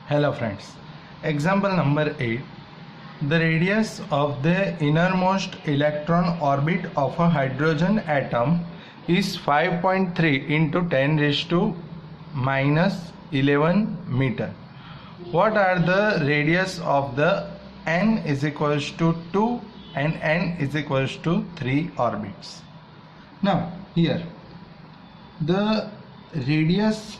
Hello friends. Example number 8. The radius of the innermost electron orbit of a hydrogen atom is 5.3 into 10 raised to minus 11 meter. What are the radius of the n is equals to 2 and n is equals to 3 orbits? Now here the radius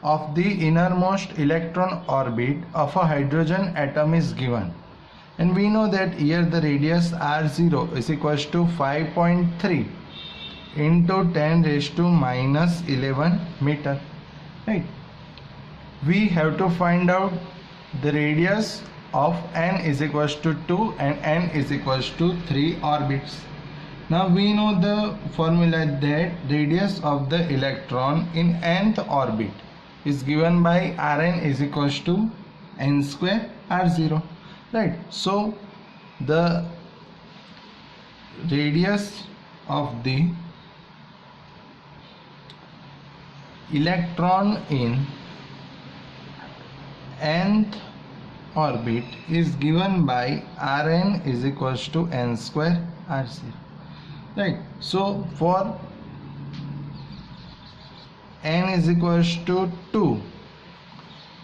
of the innermost electron orbit of a hydrogen atom is given, and we know that here the radius r0 is equals to 5.3 into 10 raised to minus 11 meter, right? We have to find out the radius of n is equals to 2 and n is equals to 3 orbits. Now we know the formula that radius of the electron in nth orbit is given by Rn is equals to n square r0, right? So the radius of the electron in nth orbit is given by Rn is equals to n square r0, right? So for n is equals to 2,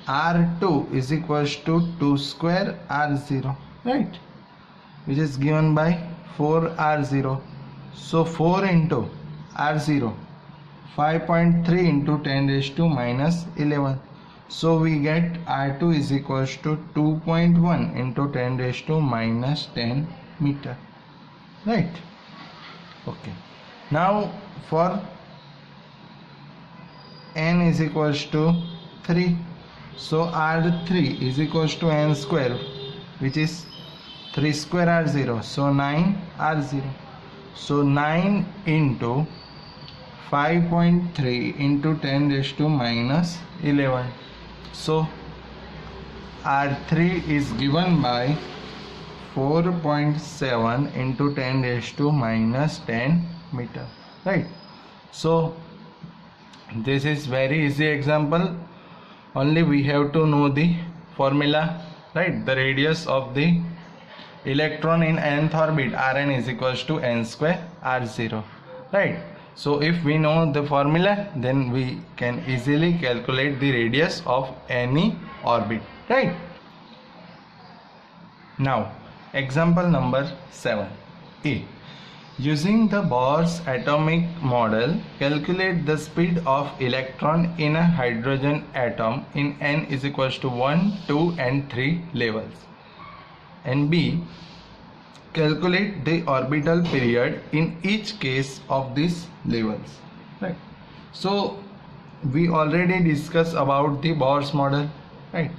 r2 is equals to 2 square r0, right, which is given by 4 r0. So 4 into r0, 5.3 into 10 raised to minus 11. So we get r2 is equals to 2.1 into 10 raised to minus 10 meter, right? Okay, now for n is equals to 3, so r3 is equals to n square, which is 3 square r0, so 9 r0. So 9 into 5.3 into 10 raised to minus 11. So r3 is given by 4.7 into 10 raised to minus 10 meter, right? So this is very easy example. Only we have to know the formula, right? The radius of the electron in nth orbit Rn is equals to n square r0, right? So if we know the formula, then we can easily calculate the radius of any orbit, right? Now example number 7a. Using the Bohr's atomic model, calculate the speed of electron in a hydrogen atom in n is equals to 1, 2 and 3 levels. And b. Calculate the orbital period in each case of these levels, right? So we already discussed about the Bohr's model, right?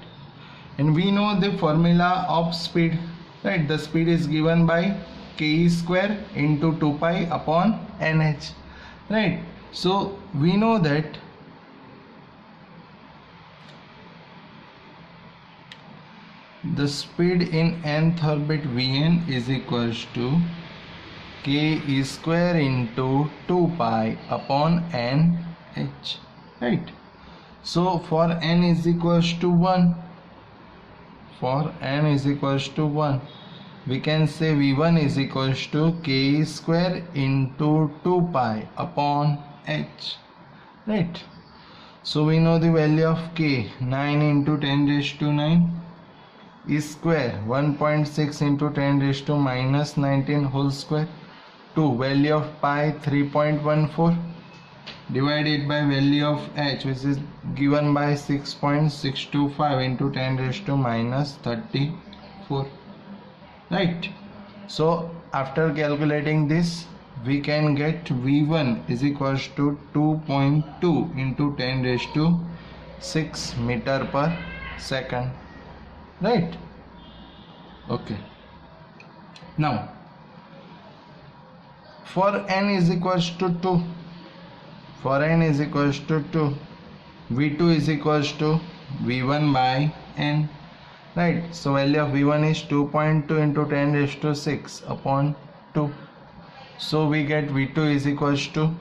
And we know the formula of speed, right? The speed is given by k square into 2 pi upon nh, right? So we know that the speed in nth orbit Vn is equals to k square into 2 pi upon nh, right? So for n is equals to 1, we can say V1 is equals to k square into 2 pi upon h, right? So we know the value of k, 9 into 10 raised to 9 is square, 1.6 into 10 raised to minus 19 whole square, 2 value of pi 3.14 divided by value of h, which is given by 6.625 into 10 raised to minus 34, right? So after calculating this, we can get V1 is equals to 2.2 into 10 raised to 6 meter per second, right? Okay, now for n is equals to 2, V2 is equals to V1 by n, right? So value of V1 is 2.2 into 10 raised to 6 upon 2. So we get V2 is equals to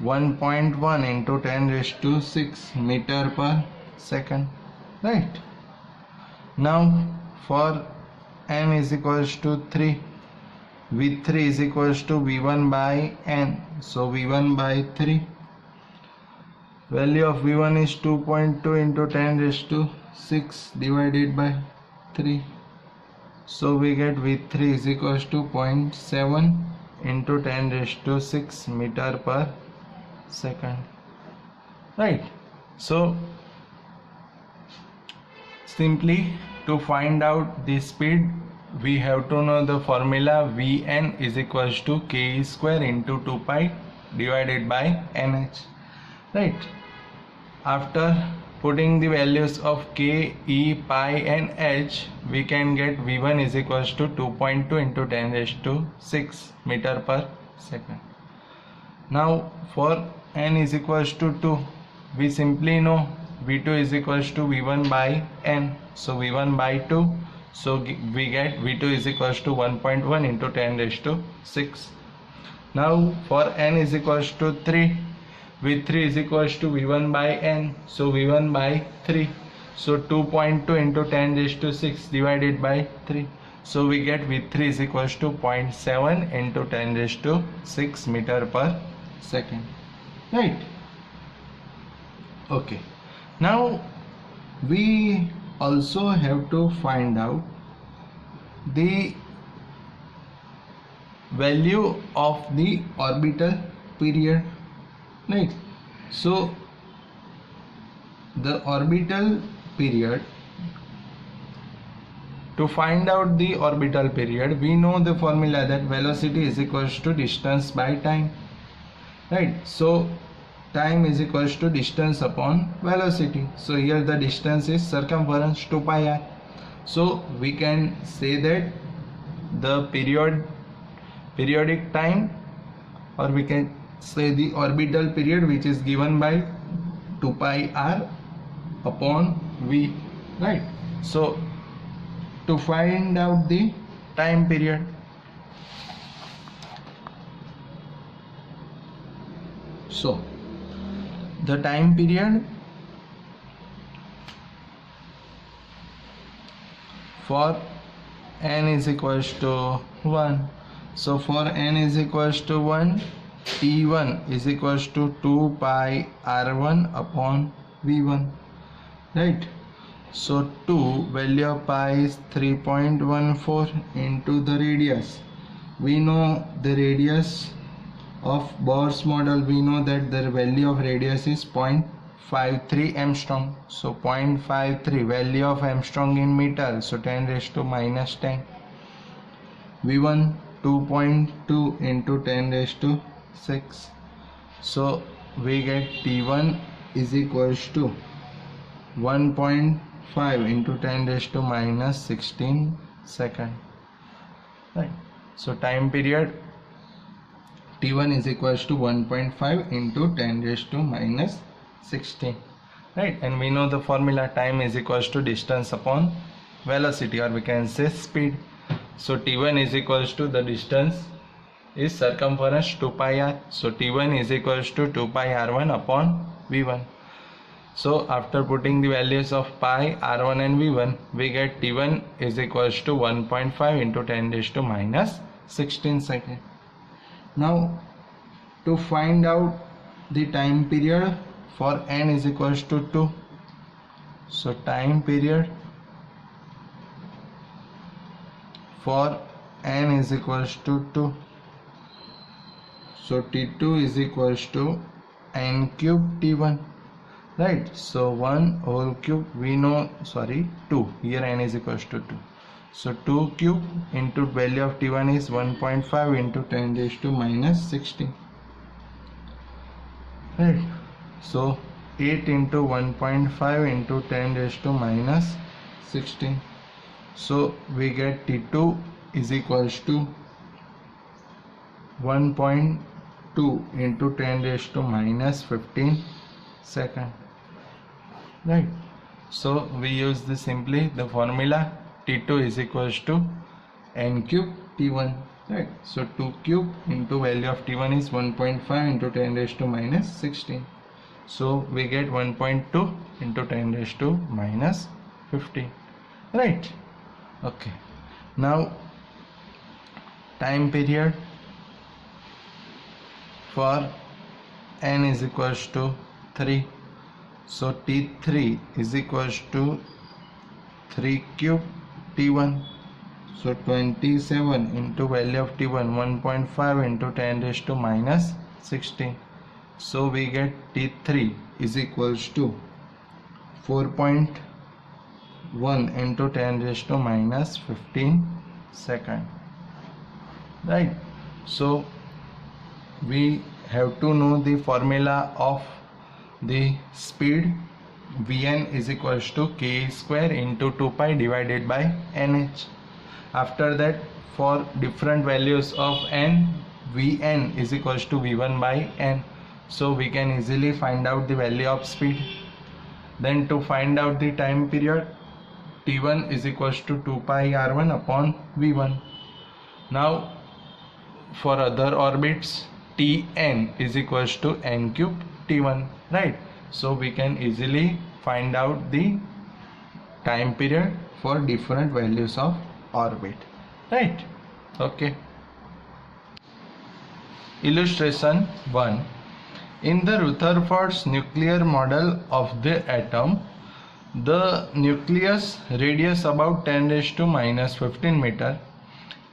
1.1 into 10 raised to 6 meter per second, right? Now for n is equals to 3, v3 is equals to v1 by n, so v1 by 3, value of v1 is 2.2 into 10 raised to 6 divided by 3, so we get v3 is equals to 0.7 into 10 raised to 6 meter per second, right? So simply to find out the speed, we have to know the formula Vn is equals to k square into 2 pi divided by nh, right? After putting the values of k, e, pi and h, we can get v1 is equals to 2.2 into 10 raised to 6 meter per second. Now for n is equals to 2, we simply know v2 is equals to v1 by n, so v1 by 2, so we get v2 is equals to 1.1 into 10 raised to 6. Now for n is equals to 3, v3 is equals to v1 by n, so v1 by 3, so 2.2 into 10 raised to 6 divided by 3, so we get v3 is equals to 0.7 into 10 raised to 6 meter per second, right? Okay, now we also have to find out the value of the orbital period, right? So the orbital period, to find out the orbital period, we know the formula that velocity is equals to distance by time, right? So time is equals to distance upon velocity, so here the distance is circumference 2 pi r, so we can say that the periodic time, or we can say the orbital period, which is given by 2 pi r upon v, right? So to find out the time period, so the time period for n is equals to 1, so for n is equals to 1, t1 is equals to 2 pi r1 upon v1, right? So 2, value of pi is 3.14 into the radius. We know the radius of Bohr's model, we know that the value of radius is 0.53 Armstrong, so 0.53 value of Armstrong in meter, so 10 raised to minus 10. v1 2.2 into 10 raised to 6, so we get t1 is equals to 1.5 into 10 raised to minus 16 second, right? So time period t1 is equals to 1.5 into 10 raised to minus 16, right? And we know the formula time is equals to distance upon velocity, or we can say speed. So t1 is equals to, the distance is circumference 2 pi r, so t1 is equals to 2 pi r1 upon v1. So after putting the values of pi, r1 and v1, we get t1 is equals to 1.5 into 10 raised to minus 16 second. Now to find out the time period for n is equals to 2, so time period for n is equals to 2, so t2 is equals to n cube t1, right? So 1 whole cube, we know, sorry, 2, here n is equals to 2, so 2 cube into value of t1 is 1.5 into 10 raised to minus 16, right? So 8 into 1.5 into 10 raised to minus 16, so we get t2 is equals to 1.2 into 10 raised to minus 15 second, right? So we use this simply the formula t2 is equals to n cube t1, right? So 2 cube into value of t1 is 1.5 into 10 raised to minus 16, So we get 1.2 into 10 raised to minus 15, right? Okay, now time period for n is equals to 3, so T3 is equals to 3 cube T1, so 27 into value of T1 1.5 into 10 raised to minus 16, so we get T3 is equals to 4.1 into 10 raised to minus 15 second, right? So we have to know the formula of the speed. Vn is equals to k square into 2 pi divided by nh. After that, for different values of n, Vn is equals to V1 by n, so we can easily find out the value of speed. Then to find out the time period, T1 is equals to 2 pi r1 upon V1. Now for other orbits, Tn is equals to n cube T1, right? So we can easily find out the time period for different values of orbit, right? Okay. Illustration 1. In the Rutherford's nuclear model of the atom, the nucleus radius about 10 raised to minus 15 meter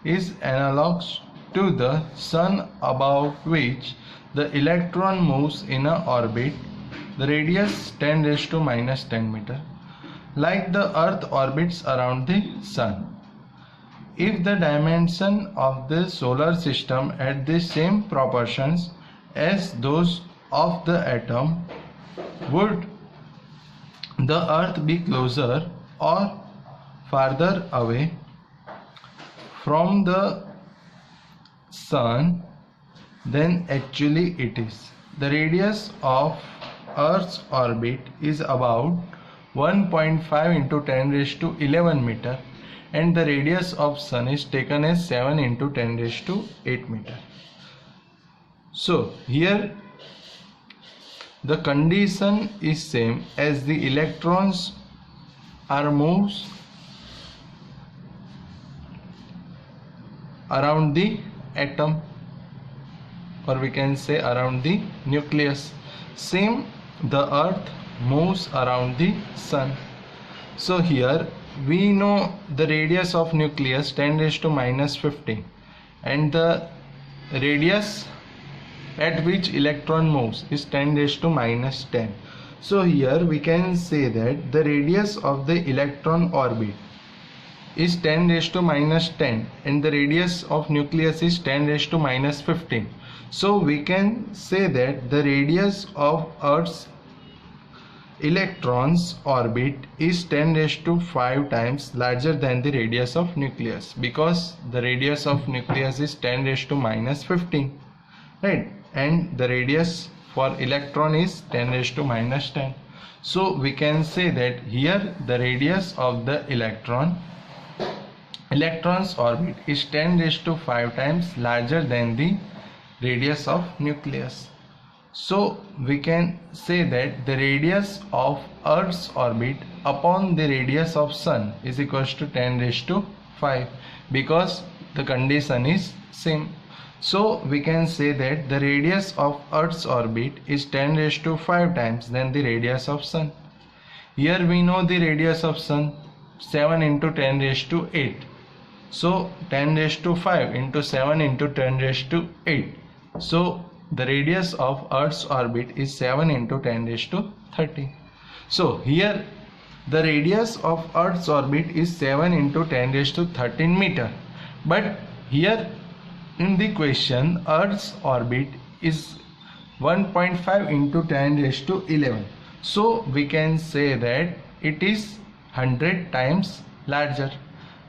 is analogous to the Sun, about which the electron moves in an orbit, the radius 10 raised to minus 10 meter, like the Earth orbits around the Sun. If the dimension of the solar system had the same proportions as those of the atom, would the Earth be closer or farther away from the Sun than actually it is? The radius of Earth's orbit is about 1.5 into 10 raised to 11 meter, and the radius of Sun is taken as 7 into 10 raised to 8 meter. So here the condition is same as the electrons are moves around the atom, or we can say around the nucleus. Same, the Earth moves around the Sun. So here we know the radius of nucleus 10 raised to minus 15, and the radius at which electron moves is 10 raised to minus 10. So here we can say that the radius of the electron orbit is 10 raised to minus 10 and the radius of nucleus is 10 raised to minus 15. So we can say that the radius of Earth's electron's orbit is 10 raised to 5 times larger than the radius of nucleus, because the radius of nucleus is 10 raised to minus 15, right? And the radius for electron is 10 raised to minus 10. So we can say that here the radius of the electron's orbit is 10 raised to 5 times larger than the radius of nucleus. So we can say that the radius of Earth's orbit upon the radius of Sun is equals to 10 raised to 5, because the condition is same. So we can say that the radius of Earth's orbit is 10 raised to 5 times than the radius of Sun. Here we know the radius of Sun, 7 into 10 raised to 8. So 10 raised to 5 into 7 into 10 raised to 8. So the radius of Earth's orbit is 7 into 10 raised to 30. So here the radius of Earth's orbit is 7 into 10 raised to 13 meter. But here in the question, Earth's orbit is 1.5 into 10 raised to 11. So we can say that it is 100 times larger,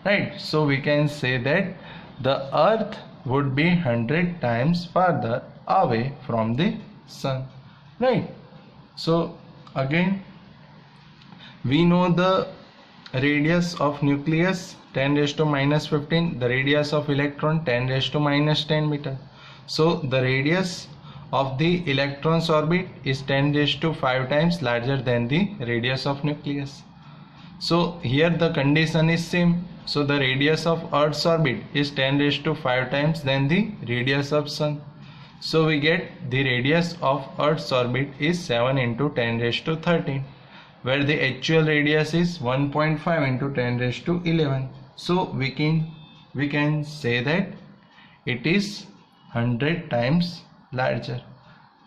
right? So we can say that the Earth would be 100 times farther away from the Sun, right? So again we know the radius of nucleus 10 raised to minus 15, the radius of electron 10 raised to minus 10 meter. So the radius of the electron's orbit is 10 raised to 5 times larger than the radius of nucleus. So here the condition is same. So the radius of Earth's orbit is 10 raised to 5 times than the radius of Sun. So we get the radius of Earth's orbit is 7 into 10 raised to 13, where the actual radius is 1.5 into 10 raised to 11. So we can say that it is 100 times larger,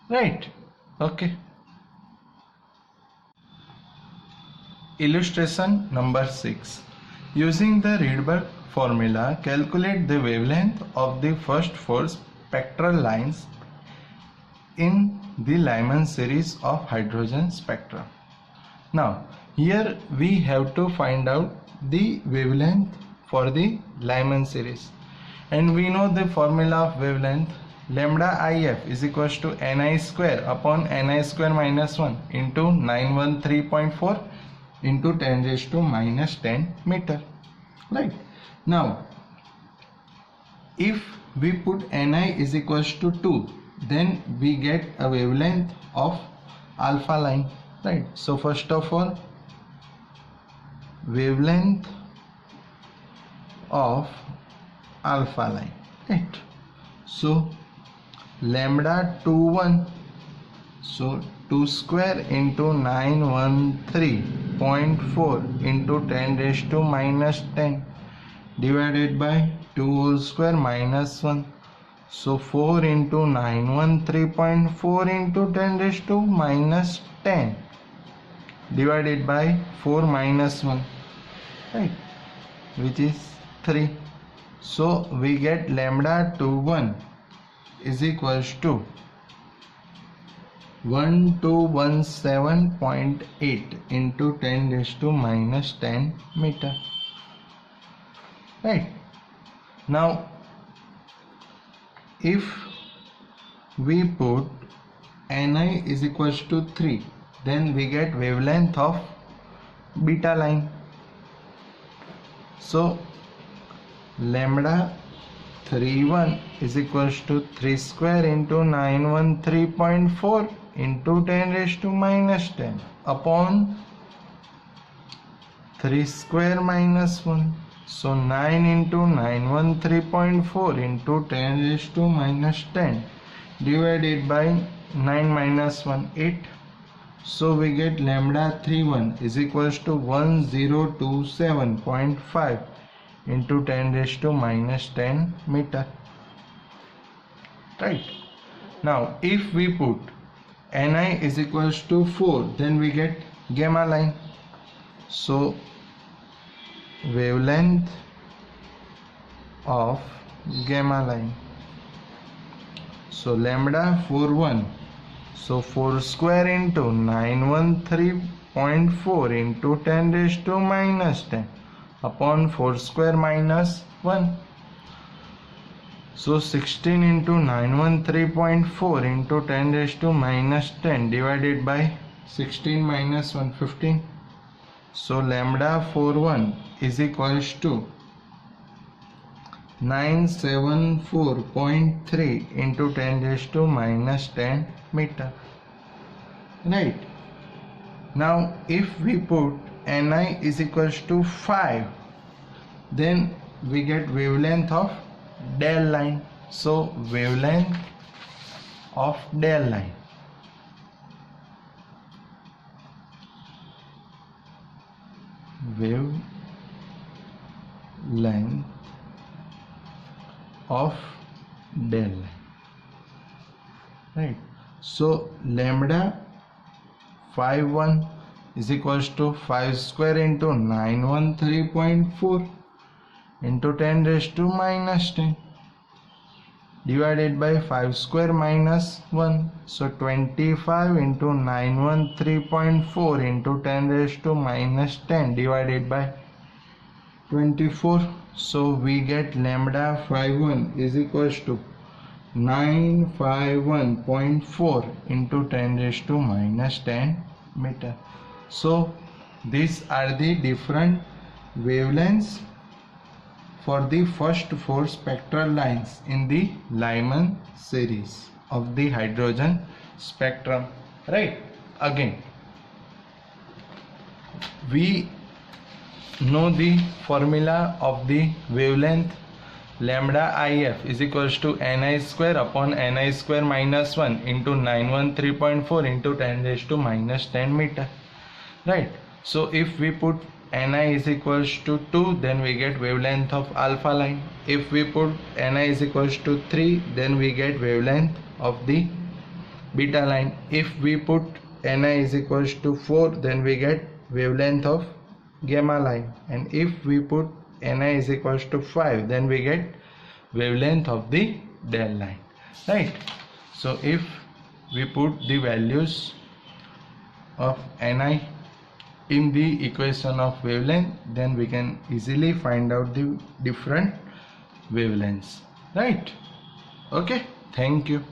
right? Okay. Illustration number 6. Using the Rydberg formula, calculate the wavelength of the first 4 spectral lines in the Lyman series of hydrogen spectra. Now here we have to find out the wavelength for the Lyman series, and we know the formula of wavelength. Lambda IF is equals to Ni square upon Ni square minus 1 into 913.4 into 10 raised to minus 10 meter, right? Now if we put Ni is equals to 2, then we get a wavelength of alpha line, right? So first of all, wavelength of alpha line, right? So lambda 21, so 2 square into 913.4 into 10 raised to minus 10 divided by 2 whole square minus 1. So 4 into 913.4 into 10 raised to minus 10 divided by 4 minus 1, right, which is 3. So we get lambda 21 is equals to 1217.8 into 10 raised to minus 10 meter, right? Now if we put Ni is equals to 3, then we get wavelength of beta line. So lambda 31 is equals to 3 square into 913.4 into 10 raised to minus 10 upon 3 square minus 1. So 9 into 913.4 into 10 raised to minus 10 divided by 9 minus 1, 8. So we get lambda 31 is equals to 1027.5 into 10 raised to minus 10 meter, right? Now if we put Ni is equals to 4, then we get gamma line. So wavelength of gamma line, so lambda 41, so 4 square into 913.4 into 10 raised to minus 10 upon 4 square minus 1. So 16 into 913.4 into 10 raised to minus 10 divided by 16 minus 1, 15. So lambda 41 is equals to 974.3 into 10 raised to minus 10 meter, right? Now if we put Ni is equals to 5, then we get wavelength of del line. So wavelength of del line, wavelength of del line, right? So lambda 51 is equals to 5 square into 913.4 into 10 raised to minus 10 divided by 5 square minus 1. So 25 into 913.4 into 10 raised to minus 10 divided by 24. So we get lambda 51 is equals to 951.4 into 10 raised to minus 10 meter. So these are the different wavelengths for the first 4 spectral lines in the Lyman series. of the hydrogen spectrum, right? Again, we know the formula of the wavelength. Lambda IF is equals to Ni square upon Ni square minus 1 into 913.4 into 10 raised to minus 10 meter, right? So if we put Ni is equals to 2, then we get wavelength of alpha line. If we put Ni is equals to 3, then we get wavelength of the beta line. If we put Ni is equals to 4, then we get wavelength of gamma line. And if we put Ni is equals to 5, then we get wavelength of the del line, right? So if we put the values of Ni in the equation of wavelength, then we can easily find out the different wavelengths, right? Okay, thank you.